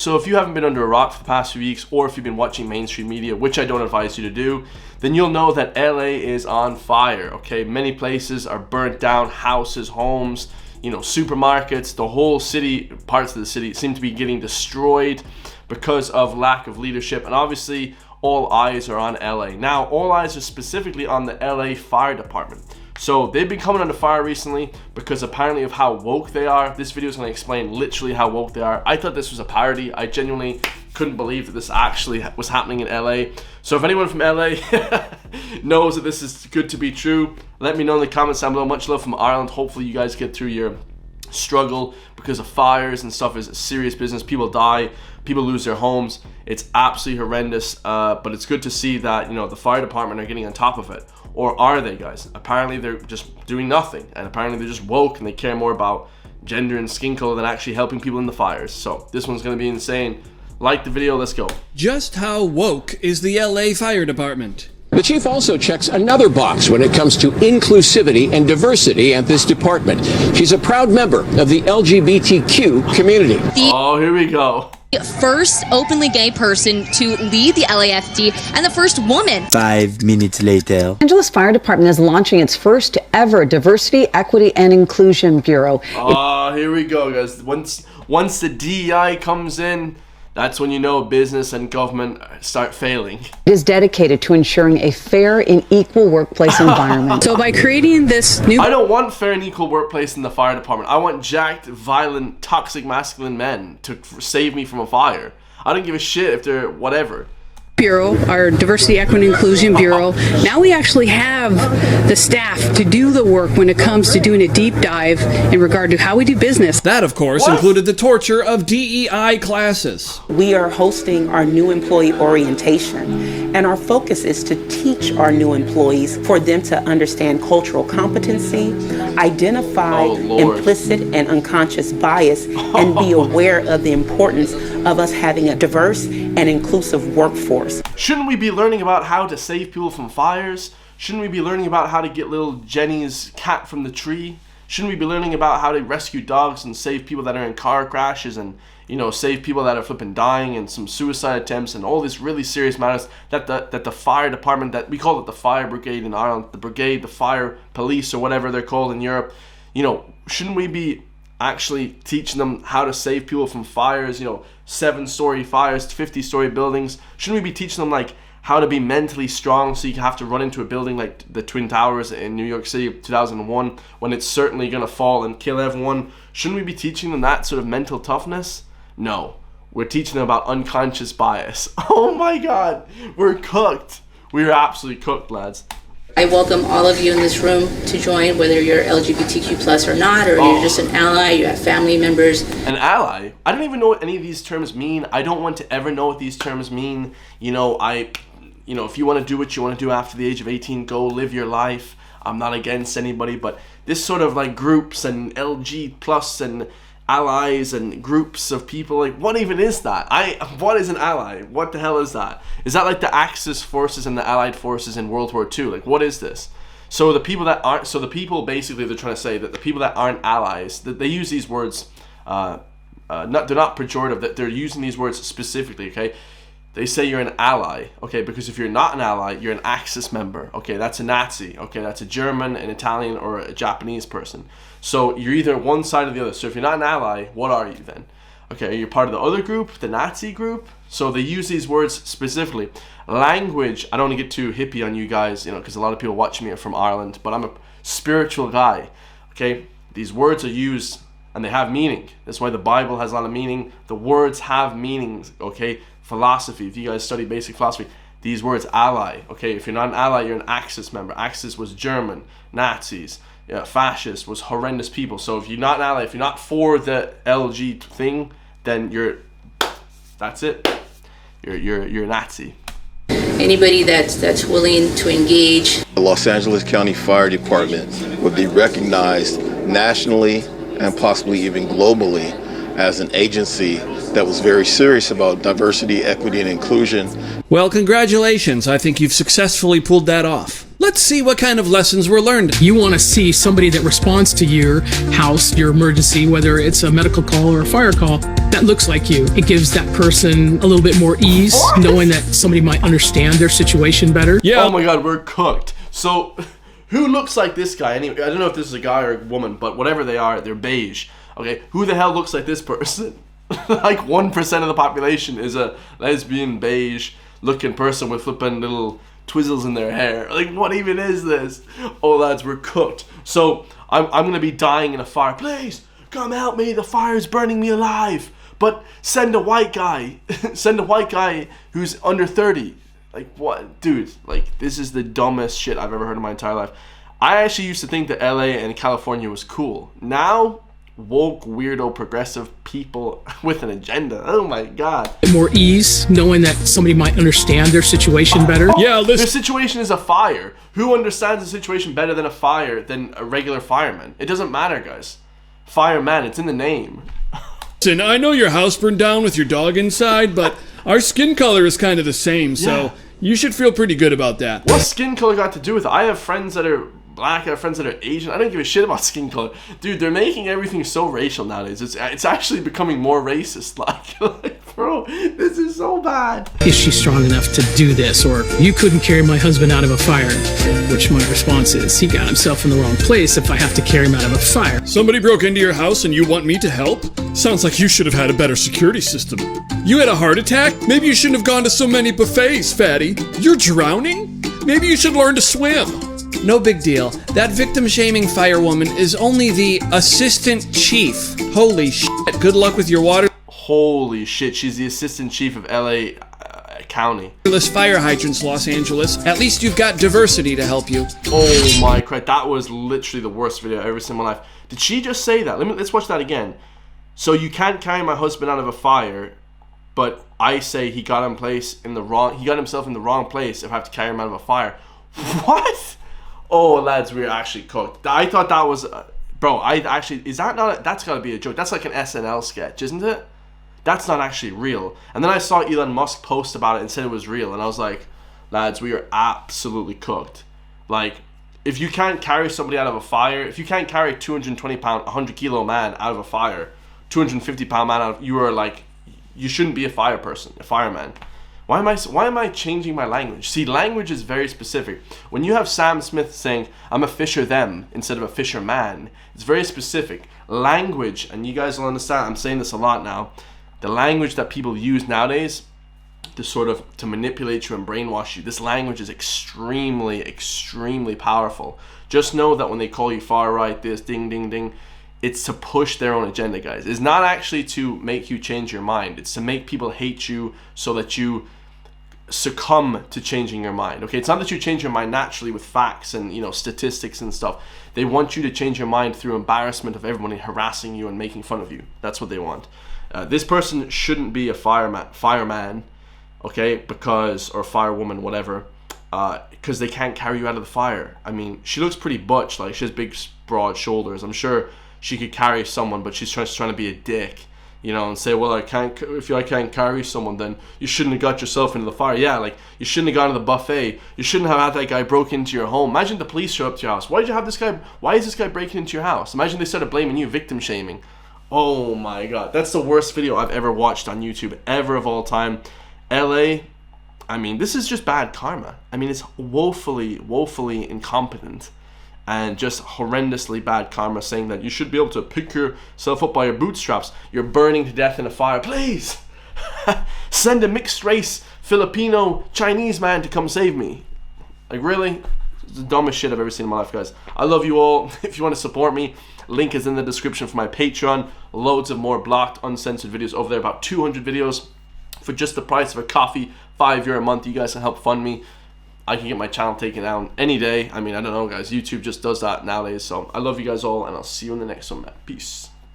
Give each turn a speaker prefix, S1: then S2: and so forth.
S1: So if you haven't been under a rock for the past few weeks, or if you've been watching mainstream media, which I don't advise you to do, then you'll know that LA is on fire, okay? Many places are burnt down, houses, homes, supermarkets, the whole city, parts of the city seem to be getting destroyed because of lack of leadership. And obviously, all eyes are on LA. Now, all eyes are specifically on the LA Fire Department. So they've been coming under fire recently because apparently of how woke they are. This video is going to explain literally how woke they are. I thought this was a parody. I genuinely couldn't believe that this actually was happening in LA. So if anyone from LA knows that this is good to be true, let me know in the comments down below. Much love from Ireland. Hopefully you guys get through your struggle, because of fires and stuff is serious business. People die, people lose their homes. It's absolutely horrendous, but it's good to see that the fire department are getting on top of it. Or are they, guys? Apparently they're just doing nothing, and apparently they're just woke and they care more about gender and skin color than actually helping people in the fires. So this one's gonna be insane. Like the video, let's go.
S2: Just how woke is the LA Fire Department?
S3: The chief also checks another box when it comes to inclusivity and diversity at this department. She's a proud member of the LGBTQ community.
S1: Oh, here we go.
S4: First openly gay person to lead the LAFD and the first woman.
S5: 5 minutes later.
S6: Los Angeles Fire Department is launching its first ever Diversity, Equity, and Inclusion Bureau.
S1: Oh, here we go, guys. Once the DEI comes in, that's when business and government start failing.
S6: It is dedicated to ensuring a fair and equal workplace environment.
S7: So by creating this new...
S1: I don't want fair and equal workplace in the fire department. I want jacked, violent, toxic, masculine men to save me from a fire. I don't give a shit if they're whatever.
S7: Bureau, our Diversity, Equity, and Inclusion Bureau, now we actually have the staff to do the work when it comes to doing a deep dive in regard to how we do business.
S2: That, of course, included the torture of DEI classes.
S8: We are hosting our new employee orientation, and our focus is to teach our new employees for them to understand cultural competency, identify implicit and unconscious bias, and be aware of the importance of us having a diverse and inclusive workforce.
S1: Shouldn't we be learning about how to save people from fires? Shouldn't we be learning about how to get little Jenny's cat from the tree? Shouldn't we be learning about how to rescue dogs and save people that are in car crashes and save people that are flipping dying and some suicide attempts and all these really serious matters that the fire department, that we call it the fire brigade in Ireland, the brigade, the fire police, or whatever they're called in Europe, shouldn't we be actually teaching them how to save people from fires, 7-story fires, 50-story buildings? Shouldn't we be teaching them like how to be mentally strong so you have to run into a building like the Twin Towers in New York City 2001 when it's certainly going to fall and kill everyone? Shouldn't we be teaching them that sort of mental toughness? No, we're teaching them about unconscious bias. Oh my God, we're cooked. We're absolutely cooked, lads.
S9: I welcome all of you in this room to join, whether you're LGBTQ plus or not, or you're just an ally, you have family members.
S1: An ally? I don't even know what any of these terms mean. I don't want to ever know what these terms mean. If you want to do what you want to do after the age of 18, go live your life. I'm not against anybody, but this sort of like groups and LG plus and allies and groups of people, like what even is that? What is an ally? What the hell is that? Is that like the Axis forces and the Allied forces in World War II? Like what is this? So the people basically they're trying to say that the people that aren't allies, that they use these words, they're not pejorative, that they're using these words specifically, okay? They say you're an ally, okay, because if you're not an ally, you're an Axis member, okay, that's a Nazi, okay, that's a German, an Italian, or a Japanese person. So you're either one side or the other. So if you're not an ally, what are you then? Okay, you're part of the other group, the Nazi group. So they use these words specifically. Language, I don't want to get too hippie on you guys, because a lot of people watching me are from Ireland, but I'm a spiritual guy, okay? These words are used and they have meaning. That's why the Bible has a lot of meaning. The words have meanings, okay? Philosophy, if you guys study basic philosophy, these words ally, okay? If you're not an ally, you're an Axis member. Axis was German, Nazis, fascists was horrendous people. So if you're not an ally, if you're not for the LG thing, then that's it. You're a Nazi.
S9: Anybody that's willing to engage.
S10: The Los Angeles County Fire Department would be recognized nationally and possibly even globally as an agency that was very serious about diversity, equity, and inclusion.
S2: Well, congratulations. I think you've successfully pulled that off. let's see what kind of lessons were learned.
S5: You want to see somebody that responds to your house, your emergency, whether it's a medical call or a fire call, that looks like you. It gives that person a little bit more ease, knowing that somebody might understand their situation better.
S2: Yeah.
S1: Oh my god, we're cooked. So, who looks like this guy? Anyway, I don't know if this is a guy or a woman, but whatever they are, they're beige. Okay, who the hell looks like this person? Like 1% of the population is a lesbian beige looking person with flipping little twizzles in their hair. Like, what even is this? Oh lads, we're cooked. So I'm gonna be dying in a fire. Please come help me, the fire is burning me alive. But send a white guy. Send a white guy who's under 30. Like, what? Dude, like, this is the dumbest shit I've ever heard in my entire life. I actually used to think that LA and California was cool. Now, woke, weirdo, progressive people with an agenda. Oh my god.
S5: More ease, knowing that somebody might understand their situation better.
S2: Yeah,
S1: Their situation is a fire. Who understands the situation better than a fire than a regular fireman? It doesn't matter, guys. Fireman, it's in the name.
S2: Listen, I know your house burned down with your dog inside, but our skin color is kind of the same, so you should feel pretty good about that.
S1: What skin color got to do with it? I have friends that are black, I have friends that are Asian. I don't give a shit about skin color. Dude, they're making everything so racial nowadays. It's actually becoming more racist. Like, bro, this is so bad.
S5: Is she strong enough to do this? Or, you couldn't carry my husband out of a fire. Which my response is, he got himself in the wrong place if I have to carry him out of a fire.
S2: Somebody broke into your house and you want me to help? Sounds like you should have had a better security system. You had a heart attack? Maybe you shouldn't have gone to so many buffets, fatty. You're drowning? Maybe you should learn to swim. No big deal. That victim-shaming firewoman is only the assistant chief. Holy shit. Good luck with your water.
S1: Holy shit, she's the assistant chief of LA County.
S2: Fire hydrants, Los Angeles. At least you've got diversity to help you.
S1: Oh my Christ, that was literally the worst video I've ever seen in my life. Did she just say that? Let's watch that again. So you can't carry my husband out of a fire, but I say he got himself in the wrong place if I have to carry him out of a fire. What? Oh lads, we're actually cooked. I thought that was bro, that's gotta be a joke. That's like an SNL sketch, isn't it? That's not actually real. And then I saw Elon Musk post about it and said it was real, and I was like, lads, we are absolutely cooked. Like, if you can't carry somebody out of a fire, if you can't carry a 220 pound, 100 kilo man out of a fire, 250 pound man out, you shouldn't be a fireman. Why am I changing my language? See, language is very specific. When you have Sam Smith saying, I'm a fisher them, instead of a fisherman, it's very specific. Language, and you guys will understand, I'm saying this a lot now, the language that people use nowadays to manipulate you and brainwash you, this language is extremely, extremely powerful. Just know that when they call you far right, this, ding, ding, ding, it's to push their own agenda, guys. It's not actually to make you change your mind. It's to make people hate you so that you succumb to changing your mind. Okay, it's not that you change your mind naturally with facts and statistics and stuff. They want you to change your mind through embarrassment of everybody harassing you and making fun of you. That's what they want. This person shouldn't be a fireman, okay, or firewoman, whatever, because they can't carry you out of the fire. I mean, she looks pretty butch, like she has big broad shoulders. I'm sure she could carry someone, but she's just trying to be a dick, and say, well, if I can't carry someone, then you shouldn't have got yourself into the fire. Yeah, like, you shouldn't have gone to the buffet. You shouldn't have had that guy broke into your home. Imagine the police show up to your house. Why is this guy breaking into your house? Imagine they started blaming you, victim shaming. Oh my god, that's the worst video I've ever watched on YouTube, ever of all time. LA, I mean, this is just bad karma. I mean, it's woefully, woefully incompetent and just horrendously bad karma, saying that you should be able to pick yourself up by your bootstraps. You're burning to death in a fire. Please send a mixed race Filipino Chinese man to come save me. Like, really? It's the dumbest shit I've ever seen in my life, guys. I love you all. If you want to support me, link is in the description for my Patreon. Loads of more blocked, uncensored videos over there. About 200 videos for just the price of a coffee. €5 a month. You guys can help fund me. I can get my channel taken down any day. I mean, I don't know, guys. YouTube just does that nowadays. So I love you guys all, and I'll see you in the next one, man. Peace.